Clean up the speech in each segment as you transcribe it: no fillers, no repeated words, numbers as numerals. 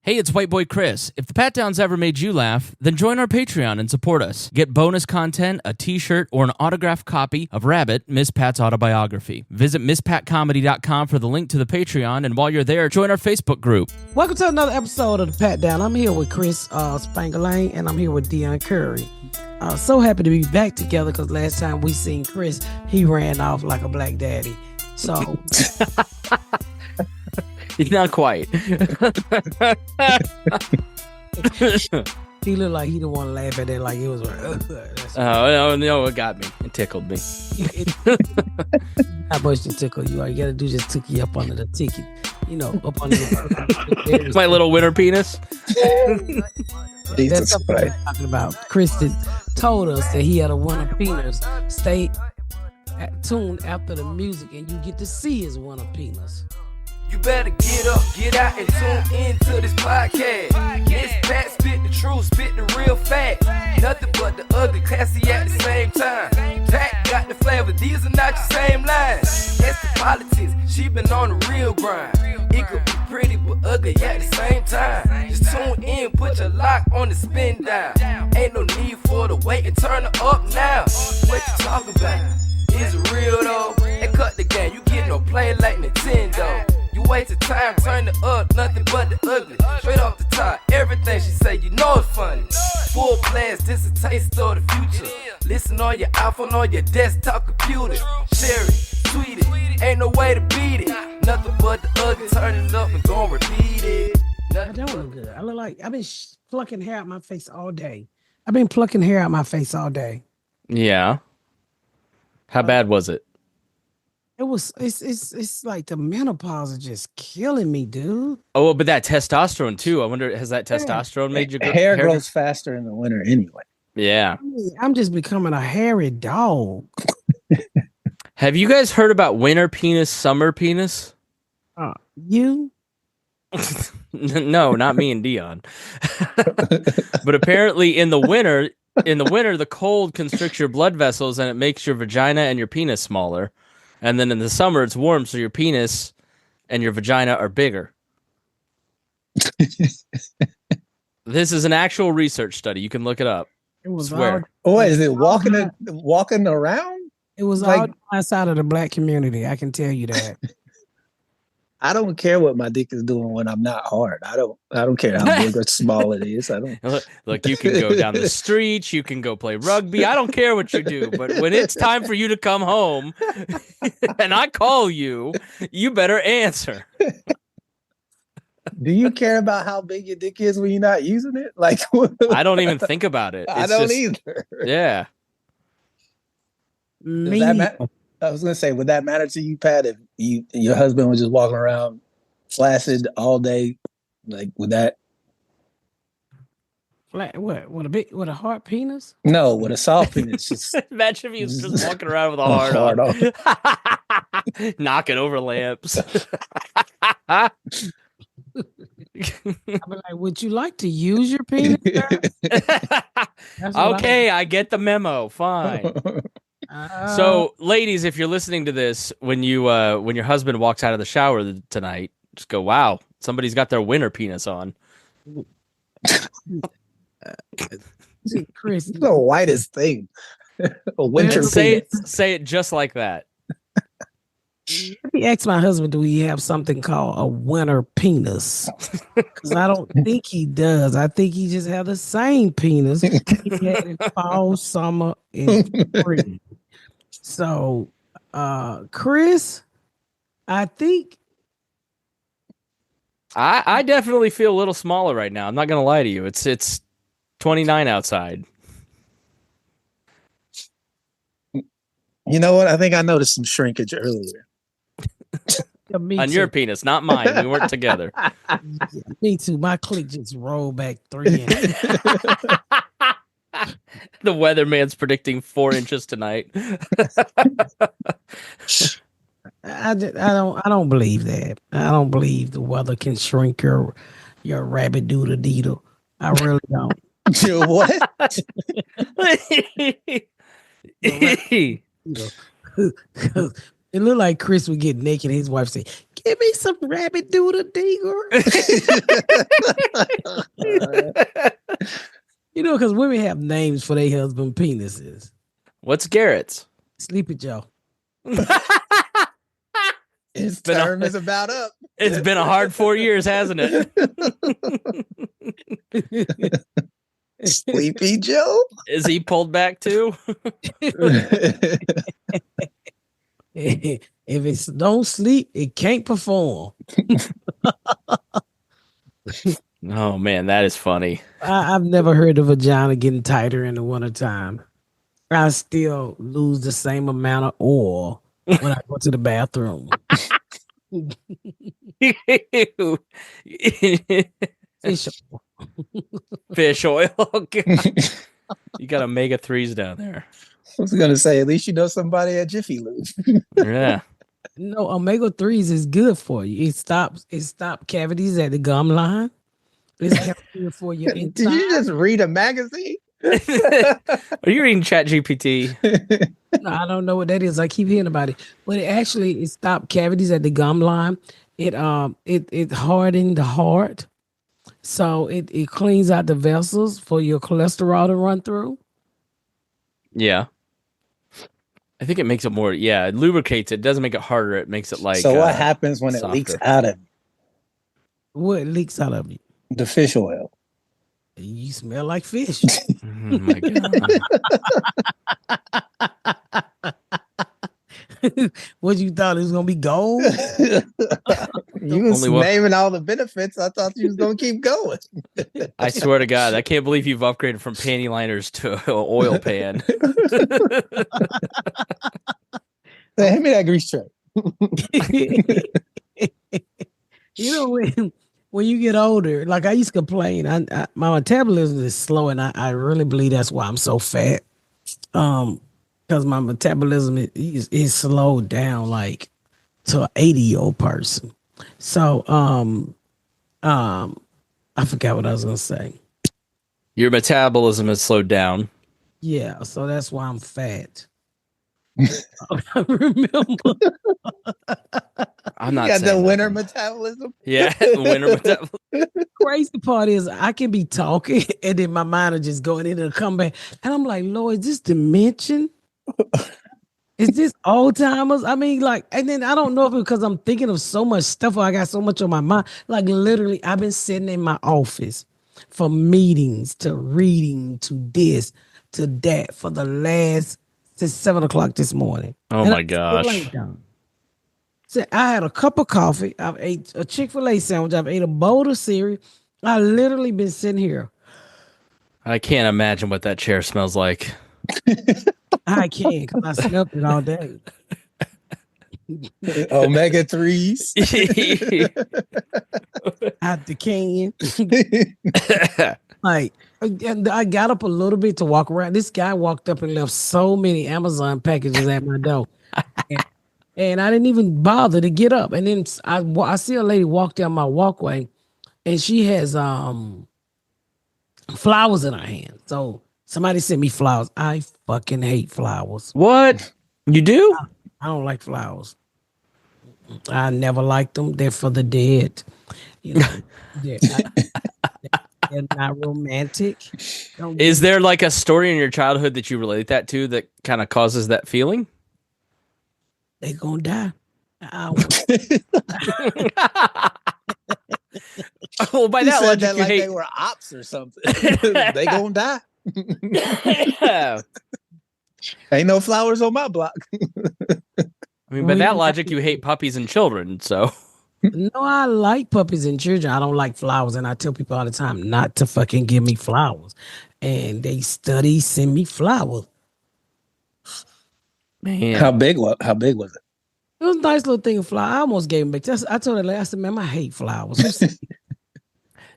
Hey, it's White Boy Chris. If the Pat Downs ever made you laugh, then join our Patreon and support us. Get bonus content, a t-shirt, or an autographed copy of Rabbit, Miss Pat's autobiography. Visit MissPatComedy.com for the link to the Patreon, and while you're there, join our Facebook group. Welcome to another episode of the Pat Down. I'm here with Chris Spangle, and I'm here with Dion Curry. So happy to be back together because last time we seen Chris, he ran off like a black daddy. So... Not quite. He looked like he didn't want to laugh at that, like it was. No, it got me. It tickled me. Not much to tickle you. All you gotta do is just tickle you up under the ticket. You know, up under the My little winter penis. That's something we're talking about. Chris told us that he had a winter penis. Stay tuned after the music, and you get to see his winter penis. You better get up, get out, and tune into this podcast. This Pat spit the truth, spit the real fact. Nothing but the ugly, classy at the same time. Pat got the flavor, these are not your same lines. That's the politics, she been on the real grind. It could be pretty but ugly at the same time. Just tune in, put your lock on the spin down. Ain't no need for the wait and turn it up now. What you talking about? Is it real though? They cut the game, you get no play like Nintendo. You wasted time, turn it up, nothing but the ugly. Straight off the top, everything she say, you know it's funny. Full blast, this a taste of the future. Listen on your iPhone, on your desktop computer. Share it, tweet it, ain't no way to beat it. Nothing but the ugly, turn it up and gon' repeat it. I don't look good. I look like I've been plucking hair out my face all day. I've been plucking hair out my face all day. Yeah. How bad was it? It's like the menopause is just killing me, dude. Oh, but that testosterone too. I wonder, has that testosterone made you hair grows faster in the winter anyway? Yeah. I'm just becoming a hairy dog. Have you guys heard about winter penis, summer penis? You? No, not me and Dion. But apparently in the winter, the cold constricts your blood vessels and it makes your vagina and your penis smaller. And then in the summer, it's warm, so your penis and your vagina are bigger. This is an actual research study. You can look it up. It was swear. Is it walking around? It was like, all outside of the black community. I can tell you that. I don't care what my dick is doing when I'm not hard. I don't care how big or small it is. I don't look. You can go down the street. You can go play rugby. I don't care what you do. But when it's time for you to come home, and I call you, you better answer. Do you care about how big your dick is when you're not using it? Like I don't even think about it. I don't either. Yeah. I was gonna say, would that matter to you, Pat, if your husband was just walking around flaccid all day? Like, would that flat what? With a hard penis? No, with a soft penis. Just... Imagine if he was just walking around with a hard on. Knocking over lamps. I'd be like, would you like to use your penis? Okay, I get the memo. Fine. So, ladies, if you're listening to this, when your husband walks out of the shower tonight, just go, "Wow, somebody's got their winter penis on." Chris, it's the whitest thing. A winter penis. Say it just like that. Let me ask my husband, do he have something called a winter penis? Because I don't think he does. I think he just has the same penis he had in fall, summer, and spring. So, Chris, I think I definitely feel a little smaller right now. I'm not gonna lie to you. It's 29 outside. You know what? I think I noticed some shrinkage earlier. On your penis, not mine. We weren't together. Yeah, me too. My clit just rolled back 3 inches. The weatherman's predicting 4 inches tonight. I don't believe that. I don't believe the weather can shrink your rabbit doodle deedle. I really don't. What? It looked like Chris would get naked and his wife say, "Give me some rabbit doodle digger." Because women have names for their husband penises. What's Garrett's? Sleepy Joe. His term is about up. It's been a hard 4 years, hasn't it? Sleepy Joe? Is he pulled back too? If it's don't sleep, it can't perform. Oh man, that is funny. I've never heard of vagina getting tighter in the wintertime. I still lose the same amount of oil when I go to the bathroom. Fish oil. Fish oil. Oh, God. You got omega-3s down there. I was gonna say, at least you know somebody at Jiffy Lube. Yeah. No, omega-3s is good for you. It stops cavities at the gum line. It's good for your inside. Did you just read a magazine? Are you reading ChatGPT? No, I don't know what that is. I keep hearing about it, but it stopped cavities at the gum line. It hardened the heart, so it cleans out the vessels for your cholesterol to run through. Yeah. I think it makes it more. Yeah, it lubricates it. Doesn't make it harder. It makes it like. So what happens when softer. it leaks out of you? What leaks out of you? The fish oil. You smell like fish. Oh my God. What you thought it was gonna be gold? You was Only naming all the benefits. I thought you was gonna keep going. I swear to God, I can't believe you've upgraded from panty liners to an oil pan. Hey, hand me that grease tray. When you get older, like I used to complain, my metabolism is slow, and I really believe that's why I'm so fat. Because my metabolism is slowed down like to an 80-year-old person. So I forgot what I was gonna say. Your metabolism has slowed down. Yeah, so that's why I'm fat. I remember. I'm not You got the saying winter nothing. metabolism. Yeah, winter metabolism. Crazy part is I can be talking and then my mind is just going in and come back. And I'm like, Lord, is this dementia? Is this Alzheimer's? I mean, like, and then I don't know if it's because I'm thinking of so much stuff or I got so much on my mind. Like, literally, I've been sitting in my office from meetings to reading to this to that for the last since 7 o'clock this morning. Oh And my I still gosh. ain't done. So I had a cup of coffee. I've ate a Chick-fil-A sandwich. I've ate a bowl of cereal. I literally been sitting here. I can't imagine what that chair smells like. I can't because I smelled it all day. Omega 3s. Out the can. Like, and I got up a little bit to walk around. This guy walked up and left so many Amazon packages at my door. And I didn't even bother to get up. And then I see a lady walk down my walkway and she has flowers in her hand. So somebody sent me flowers. I fucking hate flowers. What? You do? I don't like flowers. I never liked them. They're for the dead. You know, they're not romantic. Is there like a story in your childhood that you relate that to that kind of causes that feeling? They gonna die. Well, by You that said logic, that you like hate. they were ops or something. They gonna die. Ain't no flowers on my block. I mean, by that logic, you hate puppies and children. So No, I like puppies and children. I don't like flowers, and I tell people all the time not to fucking give me flowers. And they send me flowers. man, How big was it? It was a nice little thing of flower. I almost gave him back. I told her, I said, "Man, I hate flowers."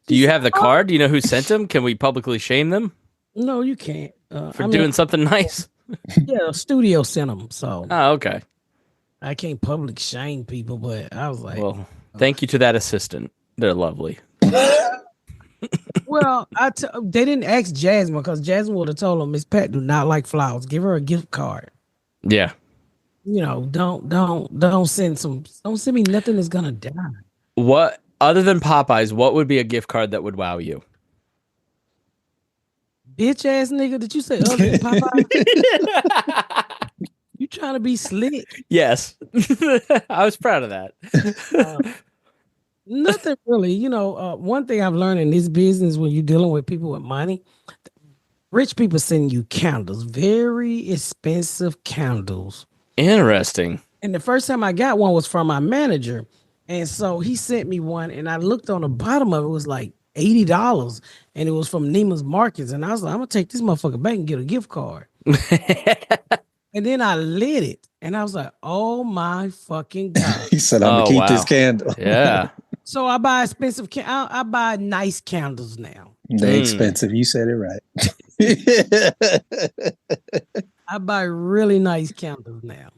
do you have the card? Do you know who sent them? Can we publicly shame them No, you can't. for doing something nice? Yeah, studio sent them, so Oh, okay. I can't public shame people. But I was like, Well, thank you to that assistant. They're lovely. well, they didn't ask Jasmine because Jasmine would have told them Miss Pat do not like flowers. Give her a gift card. Yeah. don't send me nothing that's gonna die. What other than Popeyes? What would be a gift card that would wow you? Bitch ass nigga, did you say other than Popeye? You trying to be slick? Yes, I was proud of that. Uh, Nothing really. One thing I've learned in this business when you're dealing with people with money, rich people send you candles, very expensive candles. Interesting. And the first time I got one was from my manager. And so he sent me one, and I looked on the bottom of it, was like $80. And it was from Neiman's Marcus. And I was like, I'm gonna take this motherfucker back and get a gift card. And then I lit it, and I was like, "Oh my fucking god!" He said, "I'm gonna keep this candle." Yeah. So I buy expensive. I buy nice candles now. They expensive. You said it right. I buy really nice candles now.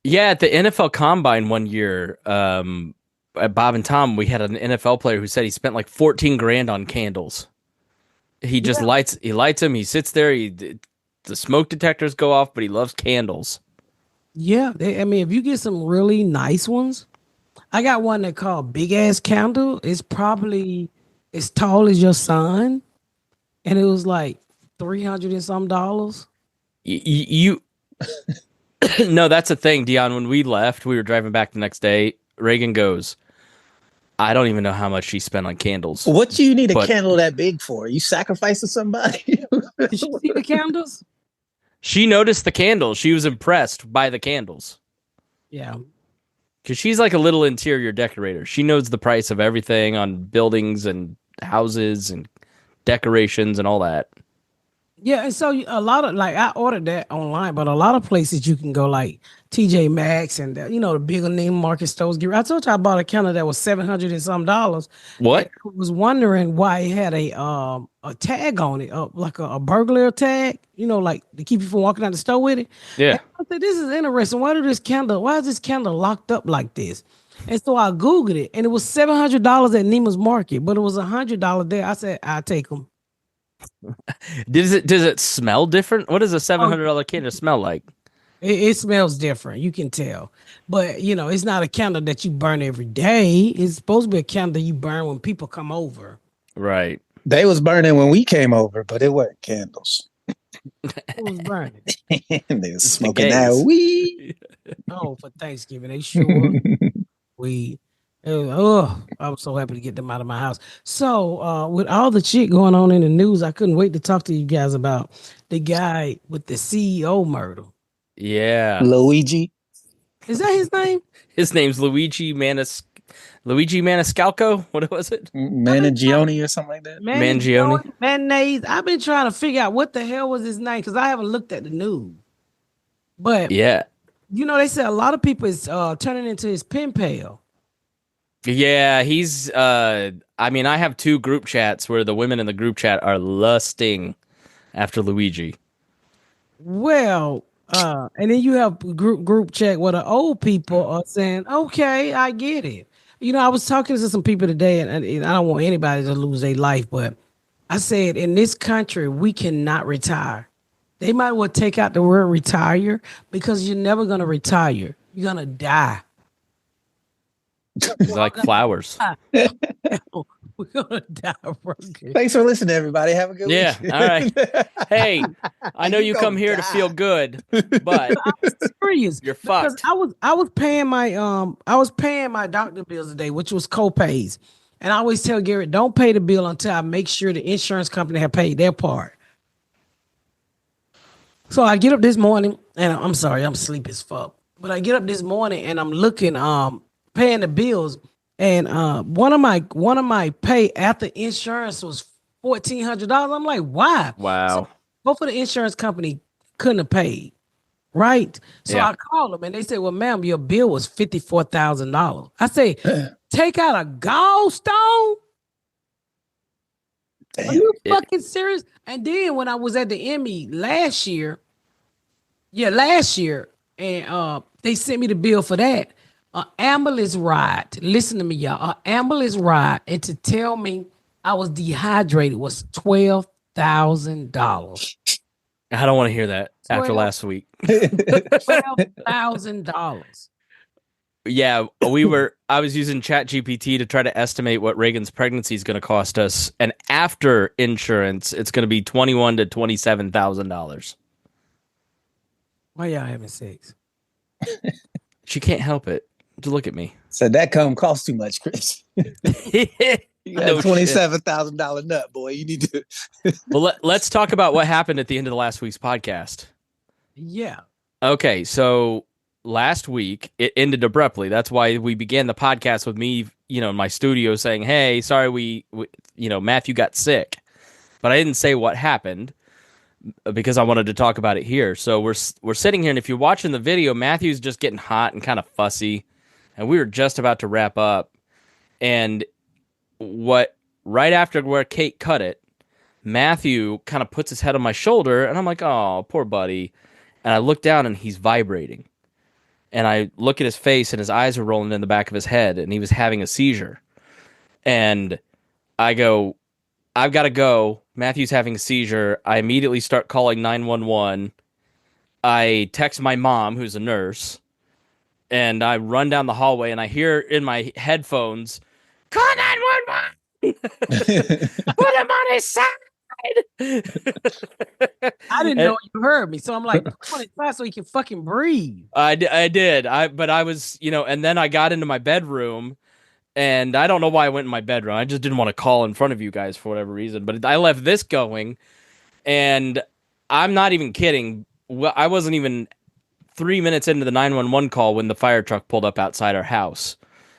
Yeah, at the NFL Combine one year, at Bob and Tom, we had an NFL player who said he spent like 14 grand on candles. He just lights them. He sits there. The smoke detectors go off, but he loves candles. Yeah, if you get some really nice ones, I got one that called Big Ass Candle. It's probably as tall as your son, and it was like $300 and some dollars. You no, that's the thing, Dion. When we left, we were driving back the next day. Reagan goes, I don't even know how much she spent on candles. What do you need a candle that big for? You sacrificing somebody? Did you see the candles? She noticed the candles. She was impressed by the candles. Yeah. Because she's like a little interior decorator. She knows the price of everything on buildings and houses and decorations and all that. Yeah, and so a lot of I ordered that online, but a lot of places you can go like TJ Maxx and the bigger name market stores. I told you I bought a candle that was $700 and some dollars. What? I was wondering why it had a tag on it, like a burglar tag, like to keep you from walking out the store with it. Yeah. And I said, this is interesting. Why is this candle locked up like this? And so I Googled it, and it was $700 at Neiman's Market, but it was $100 there. I said, I'll take them. Does it smell different? What does a $700 candle smell like? It smells different. You can tell, but it's not a candle that you burn every day. It's supposed to be a candle you burn when people come over. Right. They was burning when we came over, but it wasn't candles. It was burning. They was smoking that weed. Oh, for Thanksgiving, they sure weed. Oh, I was so happy to get them out of my house. So, with all the shit going on in the news, I couldn't wait to talk to you guys about the guy with the CEO murder. Yeah. Luigi. Is that his name? His name's Luigi Maniscalco. What was it? Mangione or something like that. Mangione. Mayonnaise. I've been trying to figure out what the hell was his name because I haven't looked at the news. But yeah, they said a lot of people is turning into his pen pal. Yeah, he's I have two group chats where the women in the group chat are lusting after Luigi. Well, and then you have group chat where the old people are saying, okay, I get it. I was talking to some people today, and I don't want anybody to lose their life, but I said, in this country, we cannot retire. They might well take out the word retire because you're never going to retire. You're going to die. Like flowers. We're gonna die. Thanks for listening, everybody. Have a good week. Yeah. All right. Hey, I know you come here to feel good, but I'm serious. You're fucked. I was paying my doctor bills today, which was co-pays. And I always tell Garrett, don't pay the bill until I make sure the insurance company have paid their part. So I get up this morning, and I'm sorry, I'm sleepy as fuck. But I get up this morning and I'm looking, paying the bills, and one of my pay after insurance was $1,400. I'm like, why? Wow. So both of the insurance company couldn't have paid, right? So Yeah. I called them and they said, well, ma'am, your bill was $54,000. I say, take out a gallstone? Damn. Are you fucking serious? And then when I was at the Emmy last year, and they sent me the bill for that. An ambulance ride. Listen to me, y'all. An ambulance ride, and to tell me I was dehydrated was $12,000. I don't want to hear that after 12 last week. $12,000. Yeah, I was using ChatGPT to try to estimate what Reagan's pregnancy is going to cost us, and after insurance, it's going to be $21,000 to $27,000. Why y'all having sex? She can't help it. Just look at me. So that cost too much, Chris. You got No a $27,000 nut, boy. You need to. Well, let's talk about what happened at the end of the last week's podcast. Yeah. Okay, so last week it ended abruptly. That's why we began the podcast with me, in my studio saying, "Hey, sorry, we Matthew got sick," but I didn't say what happened because I wanted to talk about it here. So we're sitting here, and if you're watching the video, Matthew's just getting hot and kind of fussy, and we were just about to wrap up, and right after where Kate cut it, Matthew kind of puts his head on my shoulder, and I'm like, "Oh, poor buddy," and I look down, and he's vibrating. And I look at his face, and his eyes are rolling in the back of his head, and he was having a seizure. And I go, I've got to go. Matthew's having a seizure. I immediately start calling 911. I text my mom, who's a nurse, and I run down the hallway, and I hear in my headphones, "Call 911! Put him on his side!" I didn't know you heard me. So I'm like, put it fast so he can fucking breathe. I did. But I was, and then I got into my bedroom, and I don't know why I went in my bedroom. I just didn't want to call in front of you guys for whatever reason. But I left this going, and I'm not even kidding. Well, I wasn't even 3 minutes into the 911 call when the fire truck pulled up outside our house.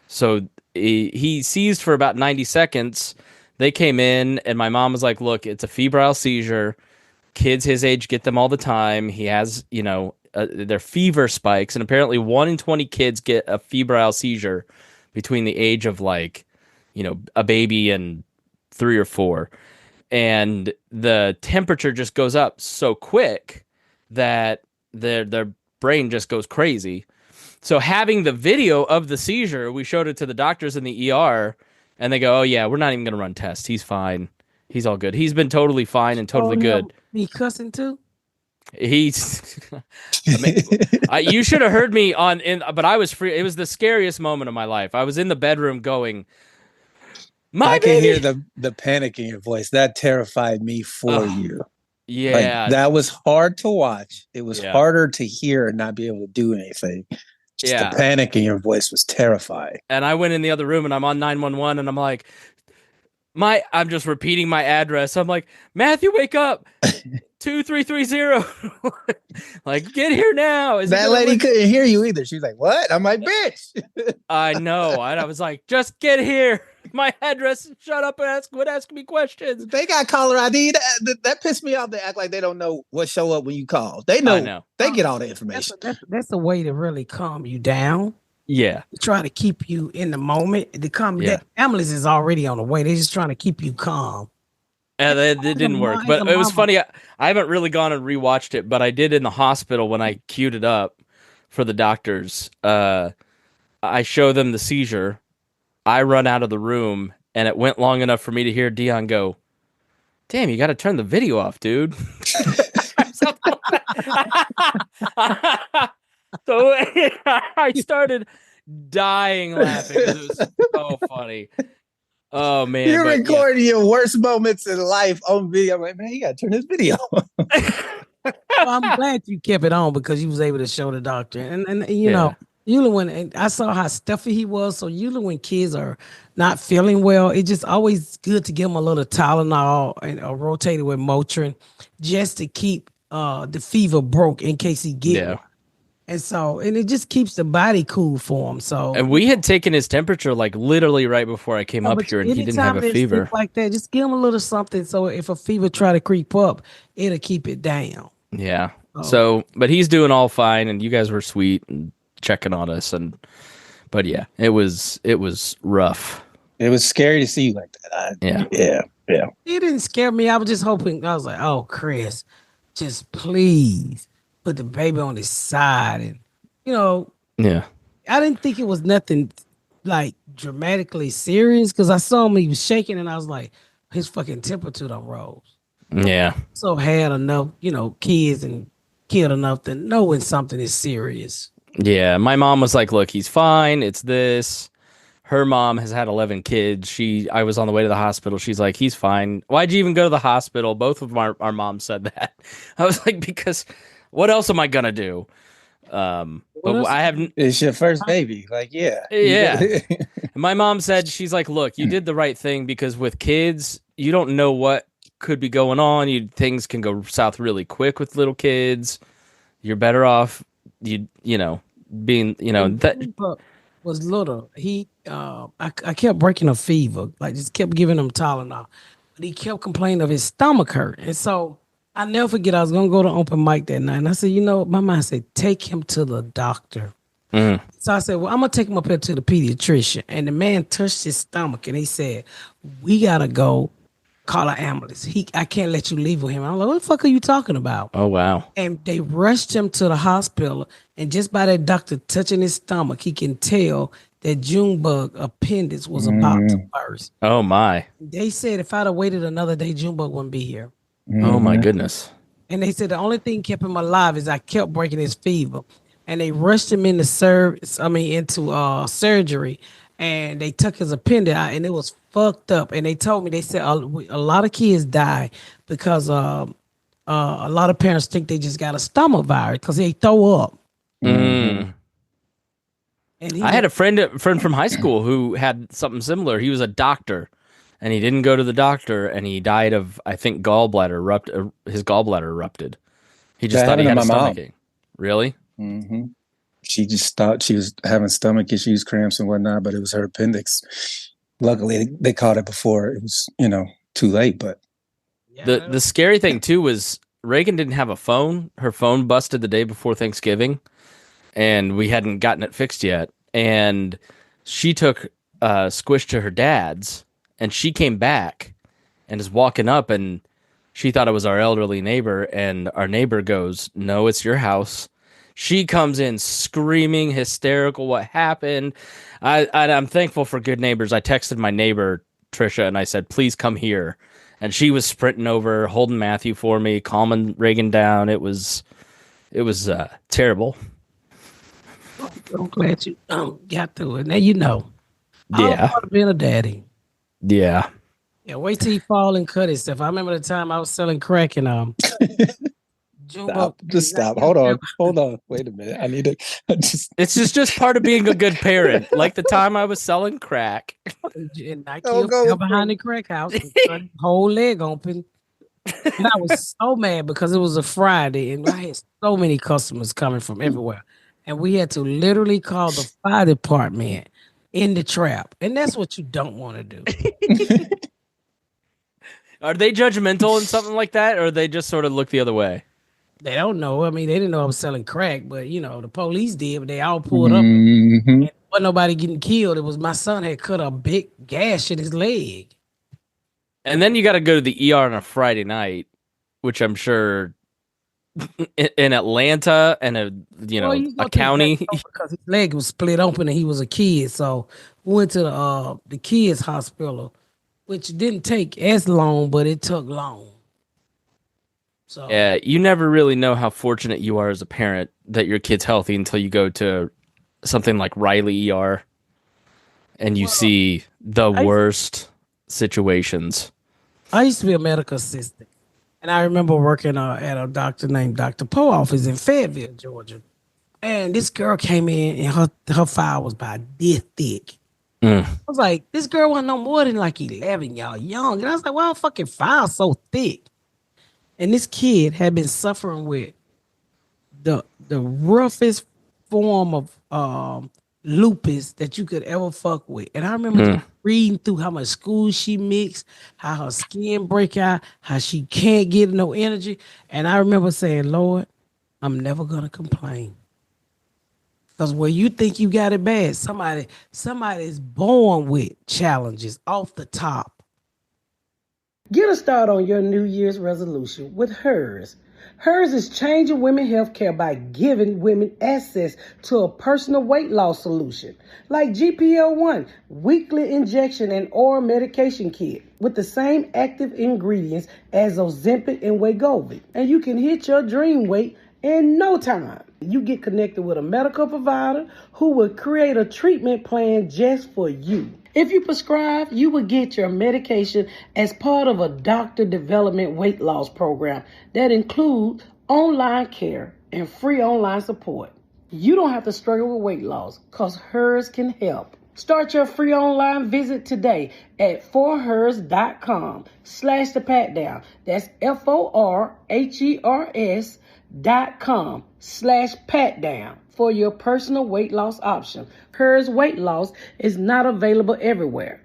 So he seized for about 90 seconds. They came in, and my mom was like, "Look, it's a febrile seizure. Kids his age get them all the time. He has, their fever spikes, and apparently 1 in 20 kids get a febrile seizure between the age of a baby and 3 or 4. And the temperature just goes up so quick that their brain just goes crazy. So having the video of the seizure, we showed it to the doctors in the ER, and they go, "Oh yeah, we're not even going to run tests. He's fine. He's all good. He's been totally fine and totally good." He cussing too? He's. You should have heard me but I was free. It was the scariest moment of my life. I was in the bedroom going, I can hear the panic in your voice. That terrified me for you. Yeah, that was hard to watch. It was harder to hear and not be able to do anything. Just the panic in your voice was terrifying. And I went in the other room, and I'm on 911, and I'm like, I'm just repeating my address. I'm like, "Matthew, wake up. 2330. Like, get here now." That lady couldn't hear you either. She was like, "What?" I'm like, "Bitch." I know. I was like, "Just get here. My address. Shut up and quit asking me questions." They got caller ID. That pissed me off. They act like they don't know what show up when you call. They know. I know. They get all the information. That's a way to really calm you down. Yeah. Try to keep you in the moment. The ambulance is already on the way. They're just trying to keep you calm. It didn't work, but it was funny. I haven't really gone and rewatched it, but I did in the hospital when I queued it up for the doctors. I show them the seizure. I run out of the room, and it went long enough for me to hear Dion go, "Damn, you got to turn the video off, dude." So I started dying laughing. It was so funny. Oh man, you're recording your worst moments in life on video. I'm like, man, you gotta turn this video on. Well, I'm glad you kept it on because you was able to show the doctor. And you know, usually when I saw how stuffy he was, so usually when kids are not feeling well, it's just always good to give them a little Tylenol and rotated with Motrin just to keep the fever broke in case he get one. And it just keeps the body cool for him. So, and we had taken his temperature like literally right before I came up here, and he didn't have a fever like that. Just give him a little something, so if a fever try to creep up, it'll keep it down. Yeah. So, but he's doing all fine, and you guys were sweet and checking on us, but yeah, it was rough. It was scary to see you like that. Yeah. It didn't scare me. I was just hoping. I was like, "Oh, Chris, just please put the baby on his side," and I didn't think it was nothing like dramatically serious because I saw him, he was shaking, and I was like, his fucking temperature done rose. Yeah. So had enough, kids and kid enough to know when something is serious. Yeah. My mom was like, look, he's fine. It's this. Her mom has had 11 kids. I was on the way to the hospital. She's like, he's fine. Why'd you even go to the hospital? Both of our moms said that. I was like, because what else am I gonna do? What But else? I haven't. It's your first baby. Like, yeah, you Yeah. got. My mom said, she's like, look, you did the right thing because with kids, you don't know what could be going on. Things can go south really quick with little kids. You're better off, you know, being, When that. Junebug was little, I kept breaking a fever, like just kept giving him Tylenol, but he kept complaining of his stomach hurt, and so I never forget. I was gonna go to open mic that night, and I said, my mind said, take him to the doctor. Mm, So I said, well, I'm gonna take him up here to the pediatrician, and the man touched his stomach, and he said, we gotta go call an ambulance. I can't let you leave with him. I'm like, what the fuck are you talking about? oh, wow. And they rushed him to the hospital. And just by that doctor touching his stomach, he can tell that Junebug appendix was about to Mm, burst. Oh, my. They said if I'd have waited another day, Junebug wouldn't be here. Oh, my mhm. goodness. And they said the only thing kept him alive is I kept breaking his fever. And they rushed him into surgery, and they took his appendix out, and it was fucked up. And they told me, they said a lot of kids die because a lot of parents think they just got a stomach virus because they throw up. Mm. And he I was had a friend from high school who had something similar. He was a doctor, and he didn't go to the doctor, and he died of, I think, his gallbladder erupted. He just That thought he happened to had a my stomach mom. ache. Really? Hmm. She just thought she was having stomach issues, cramps, and whatnot, but it was her appendix. Luckily, they caught it before it was, too late. But The scary thing too was Reagan didn't have a phone. Her phone busted the day before Thanksgiving, and we hadn't gotten it fixed yet. And she took Squish to her dad's, and she came back and is walking up, and she thought it was our elderly neighbor, and our neighbor goes, "No, it's your house." She comes in screaming, hysterical. What happened? I'm thankful for good neighbors. I texted my neighbor Trisha and I said, "Please come here." And she was sprinting over, holding Matthew for me, calming Reagan down. It was terrible. I'm glad you got through it. Now you know. All Yeah, part of being a daddy. yeah. Yeah, wait till he fall and cut himself. I remember the time I was selling crack and Junebug. stop, just stop. Hold on. Wait a minute. I need to I just. It's just part of being a good parent. Like the time I was selling crack. And I Don't killed go fell behind the crack house and cut his whole leg open. And I was so mad because it was a Friday and I had so many customers coming from everywhere. And we had to literally call the fire department in the trap. And that's what you don't want to do. Are they judgmental in something like that, or they just sort of look the other way? They don't know. I mean, they didn't know I was selling crack, but the police did, but they all pulled up. Mhm. And wasn't nobody getting killed. It was my son had cut a big gash in his leg. And then you got to go to the ER on a Friday night, which I'm sure in Atlanta and Well, you a go to the back county. door because his leg was split open and he was a kid. So we went to the kids hospital, which didn't take as long, but it took long. So Yeah, you never really know how fortunate you are as a parent that your kid's healthy until you go to something like Riley ER and you well, see the I worst situations. I used to be a medical assistant, and I remember working at a doctor named Dr. Poe office in Fayetteville, Georgia. And this girl came in, and her file was about this thick. Mm. I was like, this girl wasn't no more than like 11, y'all young. And I was like, why her fucking file so thick? And this kid had been suffering with the roughest form of lupus that you could ever fuck with. And I remember just Mm. reading through how much school she mixed, how her skin break out, how she can't get no energy. And I remember saying, Lord, I'm never gonna complain. Because where you think you got it bad, somebody is born with challenges off the top. Get a start on your New Year's resolution with hers. Hers is changing women's healthcare by giving women access to a personal weight loss solution like GPL1, weekly injection and oral medication kit with the same active ingredients as Ozempic and Wegovy. And you can hit your dream weight in no time. You get connected with a medical provider who will create a treatment plan just for you. If you prescribe, you will get your medication as part of a doctor development weight loss program that includes online care and free online support. You don't have to struggle with weight loss because hers can help. Start your free online visit today at forhers.com/thepatdown. That's forhers.com/patdown for your personal weight loss option. Hers weight loss is not available everywhere.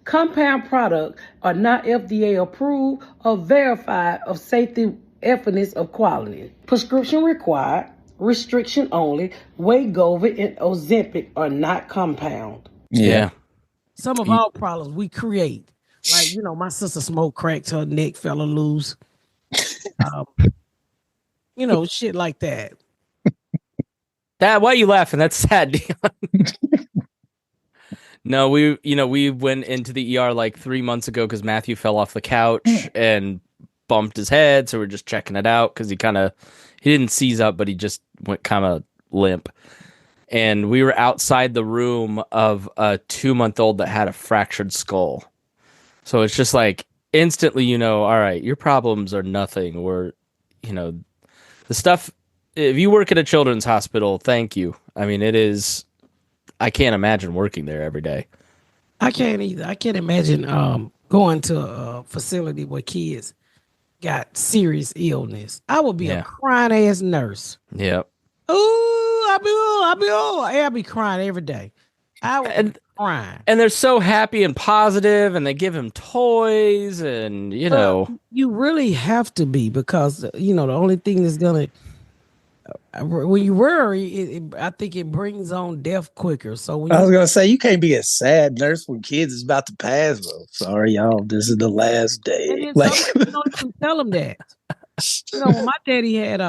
Compound products are not FDA approved or verified of safety, evidence of quality. Prescription required, restriction only. Wegovy and Ozempic are not compound. Yeah. Some of our problems we create. Like, my sister smoked crack, her neck fell loose. Shit like that. Why are you laughing? That's sad, Dion. No, we went into the ER like 3 months ago because Matthew fell off the couch and bumped his head. So we're just checking it out because he didn't seize up, but he just went kind of limp. And we were outside the room of a 2-month-old that had a fractured skull. So it's just like instantly, all right, your problems are nothing. Or, the stuff, if you work at a children's hospital, thank you. I mean, I can't imagine working there every day. I can't either. I can't imagine going to a facility where kids got serious illness. I would be a crying ass nurse. Yep. Ooh, I'll be crying every day. I would be crying. And they're so happy and positive, and they give him toys, and you really have to be, because the only thing that's gonna when you worry, I think it brings on death quicker. So I was gonna say, you can't be a sad nurse when kids is about to pass. Well, sorry, y'all, this is the last day. And then some don't even tell them that. When my daddy had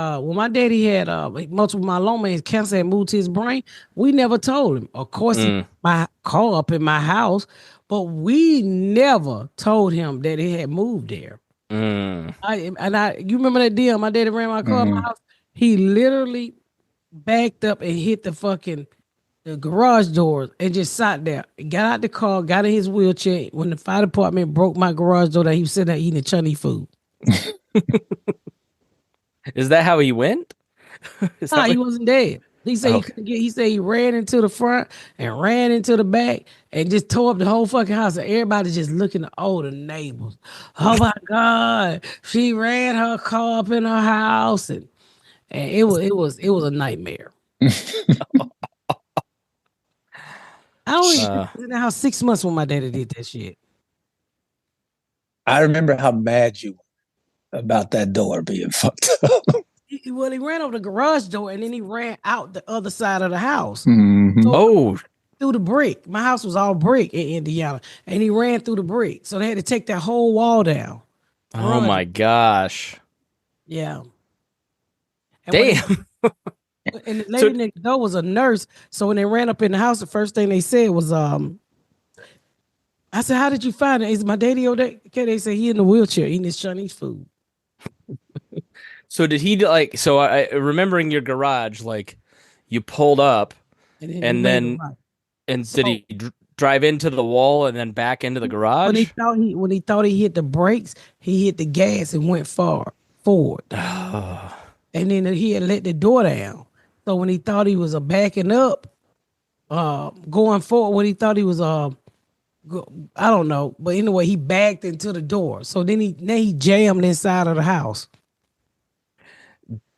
multiple myeloma and cancer had moved to his brain, we never told him. Of course, he put my car up in my house, but we never told him that it had moved there. You remember that deal? My daddy ran my car in my house. He literally backed up and hit the garage doors and just sat there. Got out the car, got in his wheelchair. When the fire department broke my garage door, that he was sitting there eating Chinese food. Is that how he went? He wasn't dead. He said he couldn't get. He said he ran into the front and ran into the back and just tore up the whole fucking house. And everybody just looking at all the neighbors. Oh my God, she ran her car up in her house, and it was a nightmare. I don't even know how 6 months when my daddy did that shit. I remember how mad you were about that door being fucked up. He ran over the garage door and then he ran out the other side of the house. Mm-hmm. So through the brick. My house was all brick in Indiana, and he ran through the brick. So they had to take that whole wall down. Oh my gosh. Yeah. And damn. And the lady next door was a nurse. So when they ran up in the house, the first thing they said was, I said, how did you find it? Is my daddy over there? Okay, they said he in the wheelchair eating his Chinese food. So did he remembering your garage, like you pulled up and then did he drive into the wall and then back into the garage? When he thought he hit the brakes, he hit the gas and went forward. And then he had let the door down. So when he thought he was backing up, going forward, when he thought he was I don't know, but anyway, he backed into the door. So then he jammed inside of the house.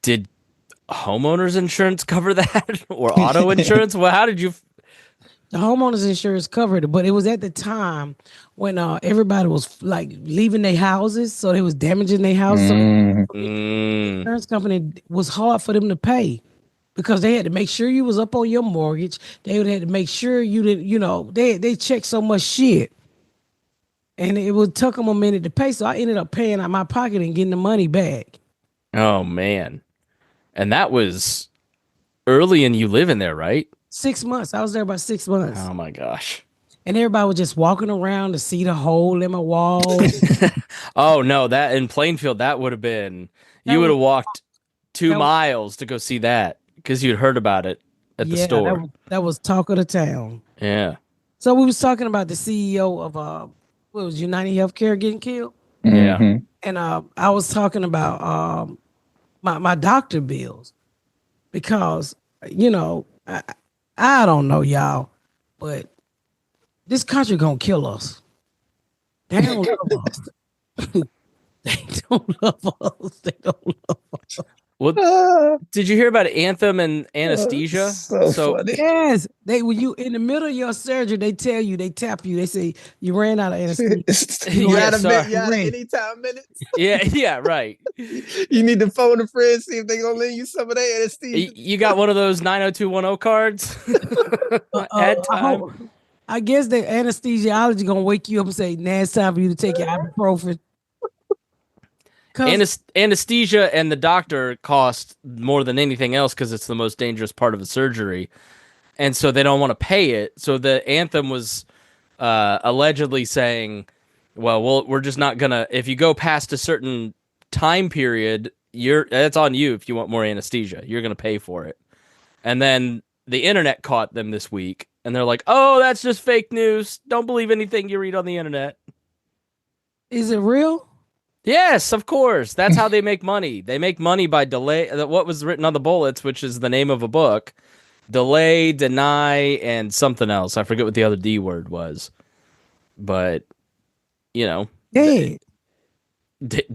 Did homeowners insurance cover that, or auto insurance? Well, how did you? The homeowners insurance covered it, but it was at the time when everybody was like leaving their houses, so they was damaging their house. So the insurance company was hard for them to pay because they had to make sure you was up on your mortgage. They would have to make sure you didn't, they checked so much shit. and it would took them a minute to pay. So I ended up paying out my pocket and getting the money back. Oh man. And that was early in you living there, right? 6 months. I was there about 6 months. Oh my gosh. And everybody was just walking around to see the hole in my wall. Oh no, that in Plainfield, that would have been you would have walked 2 miles to go see that because you'd heard about it at the store. That was talk of the town. Yeah. So we was talking about the CEO of what was United Healthcare getting killed. Yeah. Mhm. And I was talking about my doctor bills because I don't know y'all, but this country gonna kill us. They don't love us. They don't love us. They don't love us. What did you hear about Anthem and anesthesia? So funny. Yes, when you in the middle of your surgery, they tell you, they tap you, they say you ran out of anesthesia. You Yeah, out of sorry. you out of anytime minutes. Yeah, right. You need to phone a friend, see if they gonna lend you some of their anesthesia. You got one of those 90210 cards at time. I guess the anesthesiology gonna wake you up and say, "Now it's time for you to take your ibuprofen." Anesthesia and the doctor cost more than anything else because it's the most dangerous part of the surgery, and so they don't want to pay it. So the Anthem was allegedly saying, "Well, we're just not gonna. If you go past a certain time period, that's on you. If you want more anesthesia, you're gonna pay for it." And then the internet caught them this week, and they're like, "Oh, that's just fake news. Don't believe anything you read on the internet." Is it real? Yes, of course. That's how they make money. They make money by delay. What was written on the bullets, which is the name of a book, delay, deny, and something else. I forget what the other D word was. But, Dead.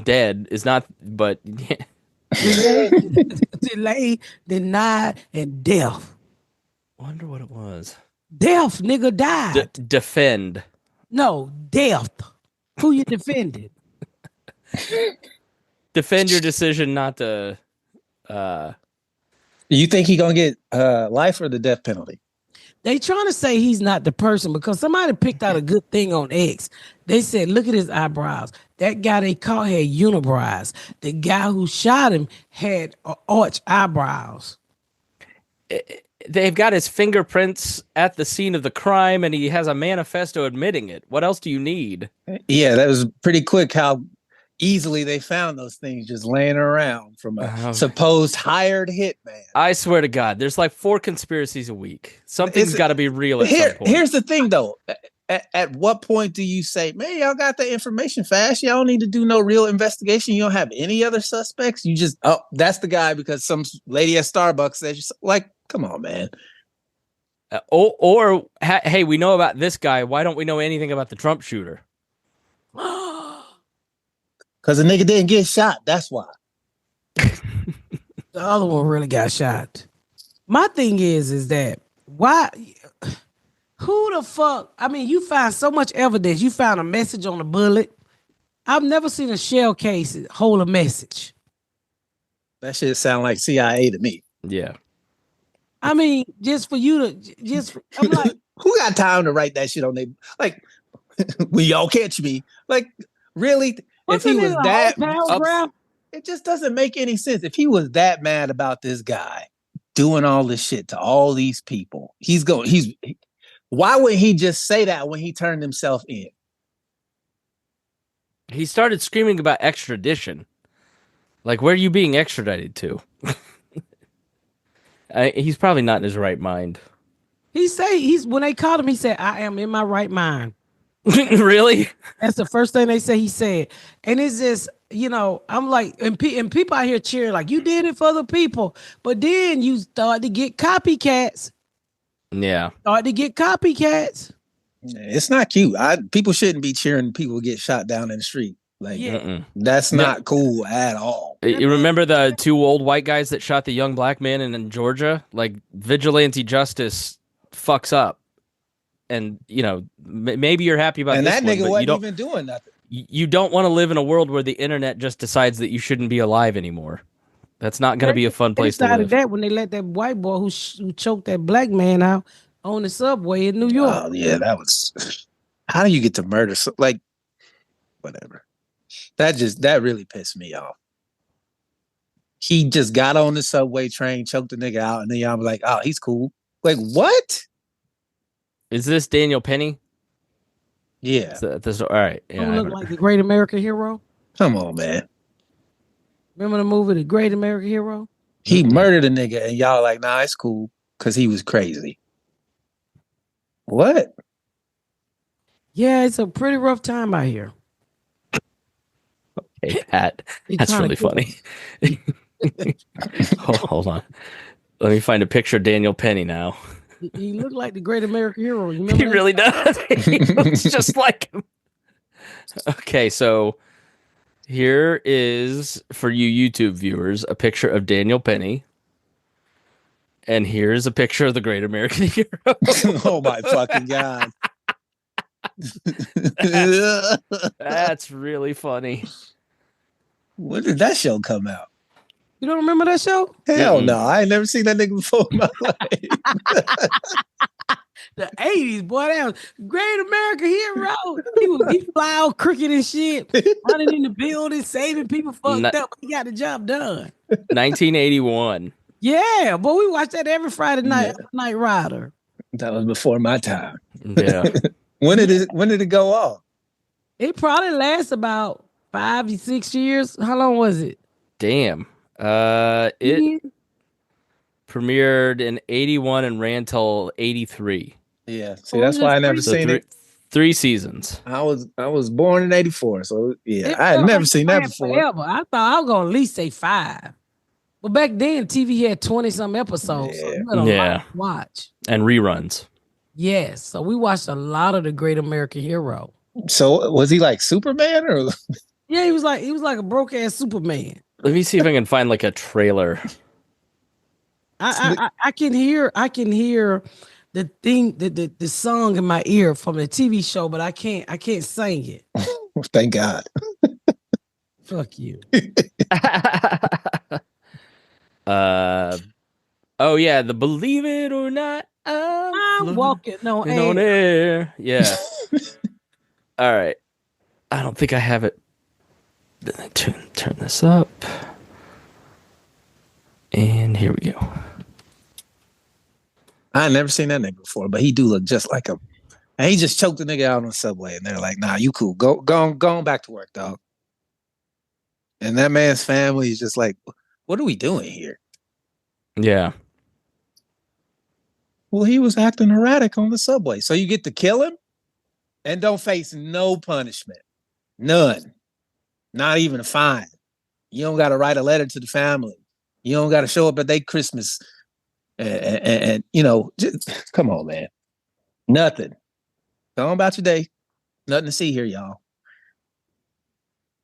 Dead is not, but yeah. Delay, denied, and death. Wonder what it was. Death, nigga died. Defend. No, death. Who you defended? Defend your decision not to. You think he gonna get life or the death penalty? They trying to say he's not the person because somebody picked out a good thing on X. They said, look at his eyebrows. That guy they caught had unibrows. The guy who shot him had arch eyebrows. They've got his fingerprints at the scene of the crime, and he has a manifesto admitting it. What else do you need? Yeah, that was pretty quick how easily they found those things just laying around from a supposed hired hitman. I swear to God, there's like 4 conspiracies a week. Something's got to be real at some point. Here's the thing, though. At what point do you say, man, y'all got the information fast? Y'all don't need to do no real investigation. You don't have any other suspects. You just, that's the guy because some lady at Starbucks says, like, come on, man. Hey, we know about this guy. Why don't we know anything about the Trump shooter? Because the nigga didn't get shot. That's why. The other one really got shot. My thing is that why? Who the fuck? I mean, you find so much evidence. You found a message on a bullet. I've never seen a shell case hold a message. That shit sound like CIA to me. Yeah. I mean, just for you to I'm like, who got time to write that shit on their like? Will y'all catch me? Like, really? If he was that, it just doesn't make any sense. If he was that mad about this guy doing all this shit to all these people, why would he just say that when he turned himself in? He started screaming about extradition. Like, where are you being extradited to? He's probably not in his right mind. When they called him, he said, "I am in my right mind." Really? That's the first thing they say he said. And it's just, I'm like, and people out here cheering like, you did it for the people. But then you start to get copycats. Yeah. It's not cute. People shouldn't be cheering people get shot down in the street. Like, that's not cool at all. You remember the 2 old white guys that shot the young black man in Georgia? Like, vigilante justice fucks up. And, maybe you're happy about this and that nigga wasn't even doing nothing. You don't want to live in a world where the internet just decides that you shouldn't be alive anymore. That's not going to be a fun place to live. That when they let that white boy who choked that black man out on the subway in New York. Oh, yeah, that was... How do you get to murder? Like, whatever. That really pissed me off. He just got on the subway train, choked the nigga out, and then y'all be like, "Oh, he's cool." Like, what? Is this Daniel Penny? Yeah. All right. Yeah. Don't look like the Great American Hero. Come on, man. Remember the movie The Great American Hero? He murdered a nigga, and y'all like, "Nah, it's cool," because he was crazy. What? Yeah, it's a pretty rough time out here. Hey, Pat, that's really funny. Hold on. Let me find a picture of Daniel Penny now. He looked like the Great American Hero. You remember He that? really does. He looks just like him. Okay, so here is, for you YouTube viewers, a picture of Daniel Penny. And here's a picture of the Great American Hero. Oh, my fucking God. That's really funny. When did that show come out? You don't remember that show? Hell no. I ain't never seen that nigga before in my life. The 80s, boy. That was Great American Hero. He fly all crooked and shit, running in the building, saving people fucked up. He got the job done. 1981. Yeah, boy, we watched that every Friday night. Yeah. Night Rider. That was before my time. Yeah. When did it go off? It probably lasts about 5 to 6 years. How long was it? Damn. It premiered in 81 and ran till 83. Yeah. See, that's why I never seen it. 3 seasons. I was born in 84, so yeah, I had never seen that before. Forever. I thought I was gonna at least say 5. But back then, TV had 20-some episodes, so you had a lot to watch. And reruns. Yes, so we watched a lot of the Great American Hero. So was he like Superman or? Yeah, he was like a broke ass Superman. Let me see if I can find like a trailer. I can hear the thing, the song in my ear from the TV show, but I can't sing it. Thank God. Fuck you. Oh yeah, the Believe It or Not, I'm walking on air. Yeah. All right. I don't think I have it. Turn this up. And here we go. I never seen that nigga before, but he do look just like him. And he just choked the nigga out on the subway, and they're like, "Nah, you cool. Go on back to work, dog." And that man's family is just like, "What are we doing here?" Yeah. Well, he was acting erratic on the subway, so you get to kill him and don't face no punishment, none, not even a fine. You don't got to write a letter to the family. You don't got to show up at their Christmas, and you know, just, come on, man, nothing. Go on about your day. Nothing to see here, y'all.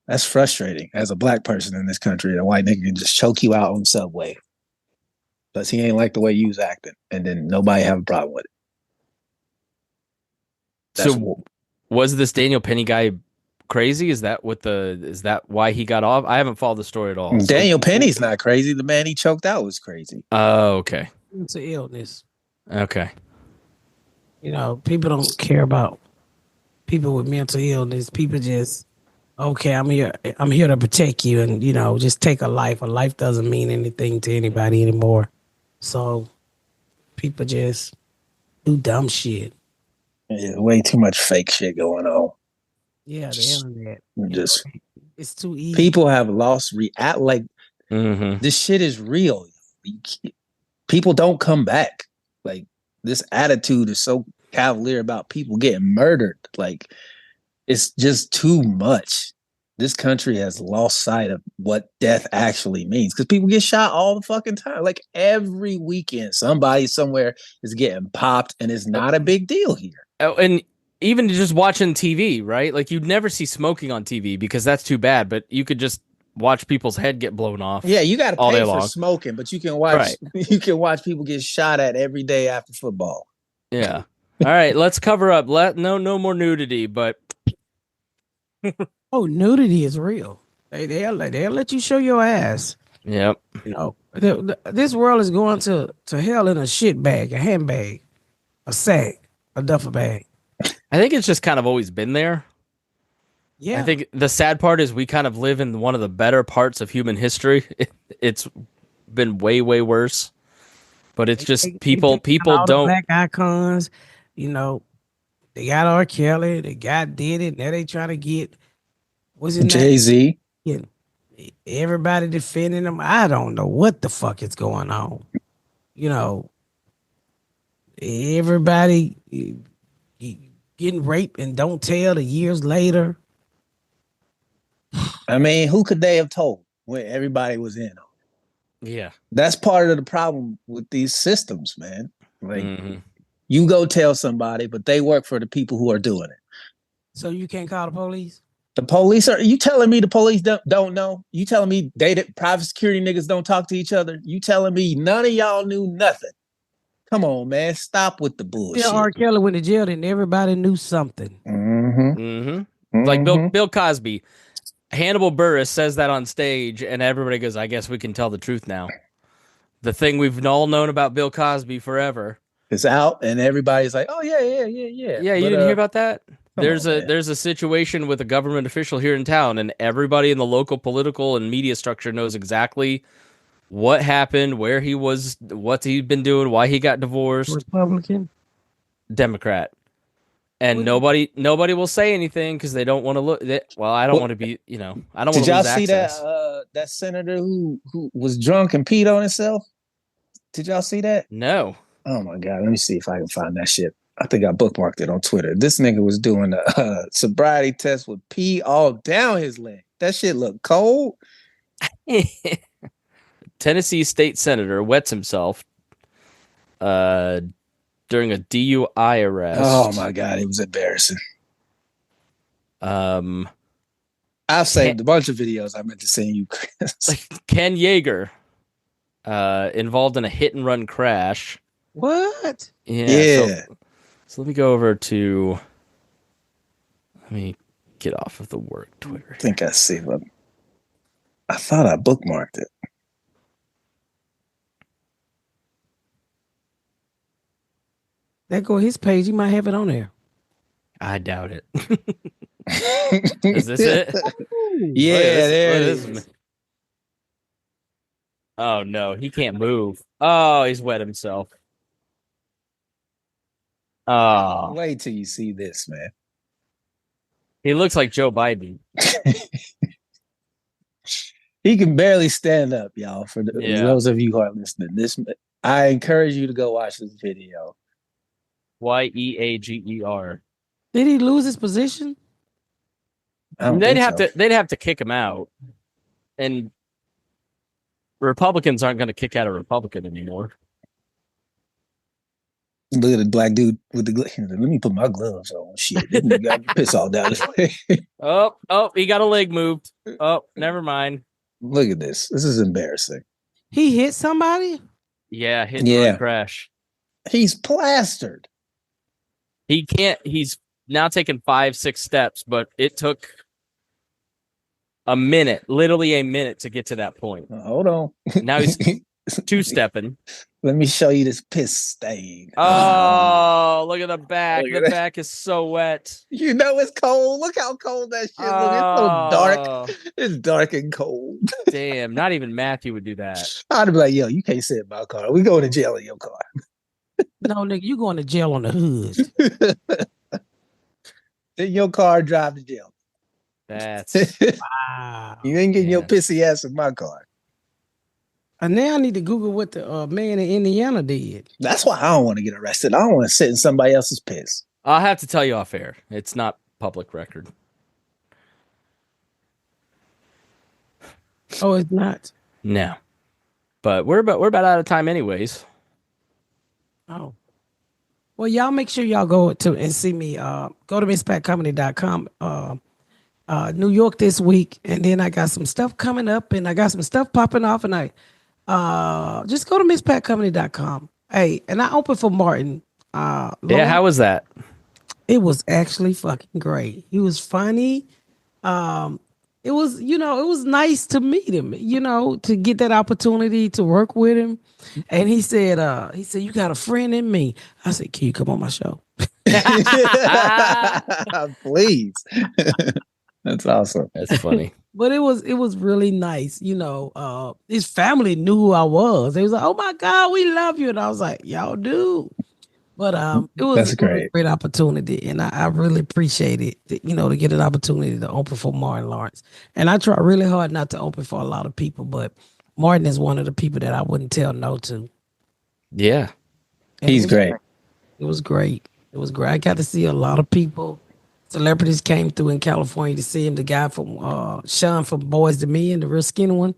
That's frustrating as a black person in this country. A white nigga can just choke you out on the subway. Because he ain't like the way you was acting. And then nobody have a problem with it. So was this Daniel Penny guy crazy? Is that why he got off? I haven't followed the story at all. Daniel Penny's not crazy. The man he choked out was crazy. Oh, okay. It's an illness. Okay. You know, people don't care about people with mental illness. People just, okay, I'm here to protect you, and you know, just take a life. A life doesn't mean anything to anybody anymore. So people just do dumb shit. Yeah, way too much fake shit going on. Yeah, the internet. Just it's too easy. People have lost this shit is real. People don't come back. Like, this attitude is so cavalier about people getting murdered. Like, it's just too much. This country has lost sight of what death actually means, because people get shot all the fucking time. Like, every weekend, somebody somewhere is getting popped, and it's not a big deal here. Oh, and even just watching TV, right? Like, you'd never see smoking on TV because that's too bad, but you could just watch people's head get blown off. Yeah, you got to pay for long. smoking, but you can watch you can watch people get shot at every day after football. Yeah. All right, let's cover up. No more nudity, but oh, nudity is real. They'll let you show your ass. Yep. You know, this world is going to hell in a shit bag, a handbag, a sack, a duffel bag. I think it's just kind of always been there. Yeah. I think the sad part is we kind of live in one of the better parts of human history. It's been way, way worse. But it's just people all the don't. black icons, you know, they got R. Kelly, they got did it. Now they trying to get what's his name? Jay-Z. Yeah. Everybody defending them. I don't know what the fuck is going on. You know, everybody getting raped and don't tell the years later. I mean, who could they have told when everybody was in on it? Yeah. That's part of the problem with these systems, man. Like, you go tell somebody, but they work for the people who are doing it. So you can't call the police? The police are, you telling me the police don't know? You telling me private security niggas don't talk to each other? You telling me none of y'all knew nothing? Come on, man. Stop with the bullshit. Yeah, R. Kelly went to jail and everybody knew something. Like Bill Cosby. Hannibal Buress says that on stage and everybody goes, I guess we can tell the truth now. The thing we've all known about Bill Cosby forever. It's out and everybody's like, oh, yeah. Yeah, you didn't hear about that? There's a situation with a government official here in town, and everybody in the local political and media structure knows exactly what happened, where he was, what he'd been doing, why he got divorced. Republican? Democrat. And nobody will say anything because they don't want to look. I don't want to be, I don't want to lose access. Did y'all see that senator who was drunk and peed on himself? Did y'all see that? No. Oh my God. Let me see if I can find that shit. I think I bookmarked it on Twitter. This nigga was doing a sobriety test with pee all down his leg. That shit looked cold. Tennessee state senator wets himself during a DUI arrest. Oh my God, it was embarrassing. I've saved a bunch of videos I meant to send you, Chris. Ken Yeager involved in a hit and run crash. What? Yeah. So let me go over to. Let me get off of the work Twitter. I think I see them. I thought I bookmarked it. That go his page. He might have it on there. I doubt it. Is this it? Yeah, there it is. Oh no, he can't move. Oh, he's wet himself. Oh, wait till you see this, man. He looks like Joe Biden. He can barely stand up, y'all. For those of you who are listening, I encourage you to go watch this video. Yeager. Did he lose his position? They'd have to kick him out, and Republicans aren't going to kick out a Republican anymore. Look at the black dude with the gloves. Let me put my gloves on. Shit, you got piss all down his leg. Oh, he got a leg moved. Oh, never mind. Look at this. This is embarrassing. He hit somebody? Yeah, hit and run crash. He's plastered. He can't. He's now taken 5-6 steps, but it took a minute, literally a minute, to get to that point. Hold on. Now he's 2-stepping. Let me show you this piss stain. Oh, look at the back. The back is so wet. You know it's cold. Look how cold that shit looks. It's so dark. It's dark and cold. Damn, not even Matthew would do that. I'd be like, yo, you can't sit in my car. We going to jail in your car. No, nigga, you going to jail on the hood. In your car, drive to jail. That's wow. You ain't getting your pissy ass in my car. And now I need to Google what the man in Indiana did. That's why I don't want to get arrested. I don't want to sit in somebody else's piss. I'll have to tell you off air. It's not public record. Oh, it's not? No. But we're about out of time anyways. Oh. Well, y'all make sure y'all go to and see me. Go to misspatcomedy.com. New York this week, and then I got some stuff coming up, and I got some stuff popping off, and I just go to misspatcomedy.com. Hey, and I opened for Martin. Yeah, how was that? It was actually fucking great. He was funny. It was, it was nice to meet him, to get that opportunity to work with him. And he said, you got a friend in me. I said, can you come on my show? Please. That's awesome. That's funny. But it was really nice. You know, his family knew who I was. They was like, "Oh my God, we love you," and I was like, "Y'all do." But it was a great opportunity, and I really appreciate it. To get an opportunity to open for Martin Lawrence, and I try really hard not to open for a lot of people, but Martin is one of the people that I wouldn't tell no to. Yeah, and he's great. It was great. It was great. I got to see a lot of people. Celebrities came through in California to see him. The guy from Sean from Boys to Men, the real skinny one.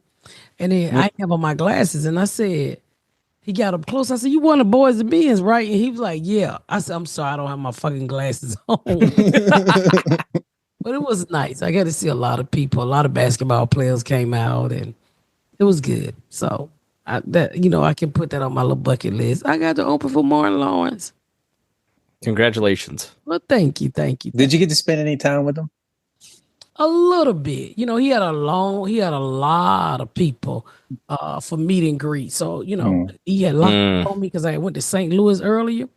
And then I have on my glasses, and I said, he got up close. I said, "You one of the Boys to Men's, right?" And he was like, "Yeah." I said, "I'm sorry, I don't have my fucking glasses on." But it was nice. I got to see a lot of people. A lot of basketball players came out, and it was good. So I can put that on my little bucket list. I got to open for Martin Lawrence. Congratulations. Well, thank you. Did you get to spend any time with him? A little bit. He had a lot of people for meet and greet. So, he had a lot on me because I went to St. Louis earlier,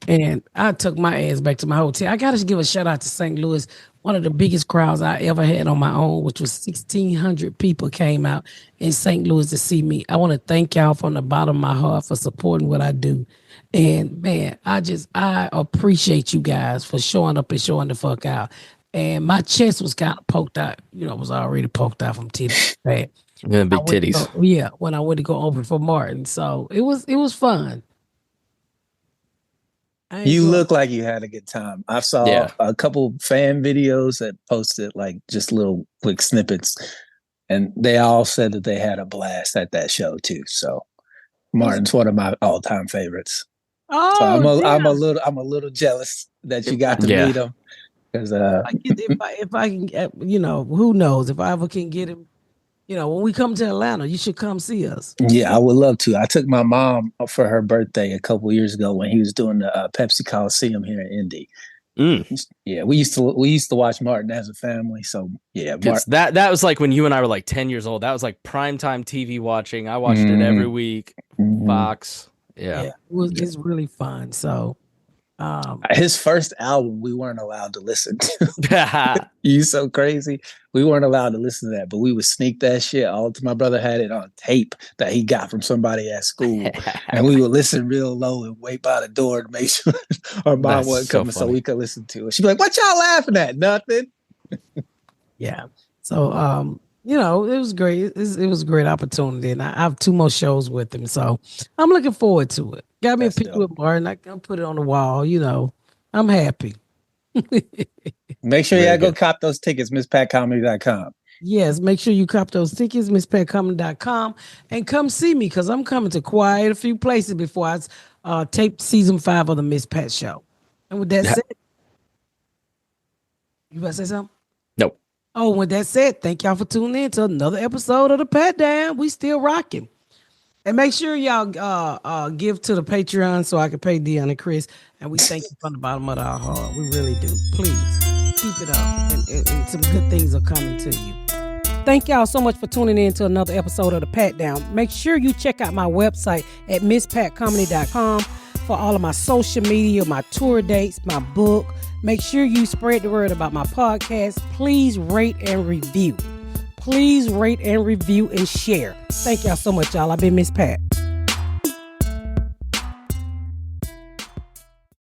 and I took my ass back to my hotel. I got to give a shout out to St. Louis. One of the biggest crowds I ever had on my own, which was 1,600 people came out in St. Louis to see me. I want to thank y'all from the bottom of my heart for supporting what I do. And man, I appreciate you guys for showing up and showing the fuck out. And my chest was kind of poked out. It was already poked out from titties. Yeah, big titties. When I went to go open for Martin. So it was fun. You look like you had a good time. I saw a couple fan videos that posted like just little quick snippets, and they all said that they had a blast at that show too. So Martin's one of my all-time favorites. Oh, so I'm a little jealous that you got to meet him. Because if I can get, who knows if I ever can get him. When we come to Atlanta, you should come see us. Yeah, I would love to. I took my mom for her birthday a couple years ago when he was doing the Pepsi Coliseum here in Indy. Yeah, we used to watch Martin as a family. So yeah, that was like when you and I were like 10 years old. That was like primetime TV watching. I watched it every week. Fox. Yeah. It's really fun. So his first album we weren't allowed to listen to. You so crazy. We weren't allowed to listen to that, but we would sneak that shit all to my brother had it on tape that he got from somebody at school. And we would listen real low and wait by the door to make sure our mom wasn't coming so we could listen to it. She'd be like, "What y'all laughing at? Nothing." Yeah. So it was great. It was a great opportunity, and I have 2 more shows with him, so I'm looking forward to it. Got me a picture with Martin. I can put it on the wall. I'm happy. Make sure y'all go cop those tickets, MissPatComedy.com. Yes, make sure you cop those tickets, MissPatComedy.com, and come see me because I'm coming to quite a few places before I tape season 5 of the Miss Pat Show. And with that said, you about to say something? Nope. Oh, with that said, thank y'all for tuning in to another episode of the Pat Down. We still rocking. And make sure y'all give to the Patreon so I can pay Dion and Chris. And we thank you from the bottom of our heart. We really do. Please keep it up. And some good things are coming to you. Thank y'all so much for tuning in to another episode of the Pat Down. Make sure you check out my website at MissPatComedy.com for all of my social media, my tour dates, my book. Make sure you spread the word about my podcast. Please rate and review. Please rate and review and share. Thank y'all so much, y'all. I've been Miss Pat.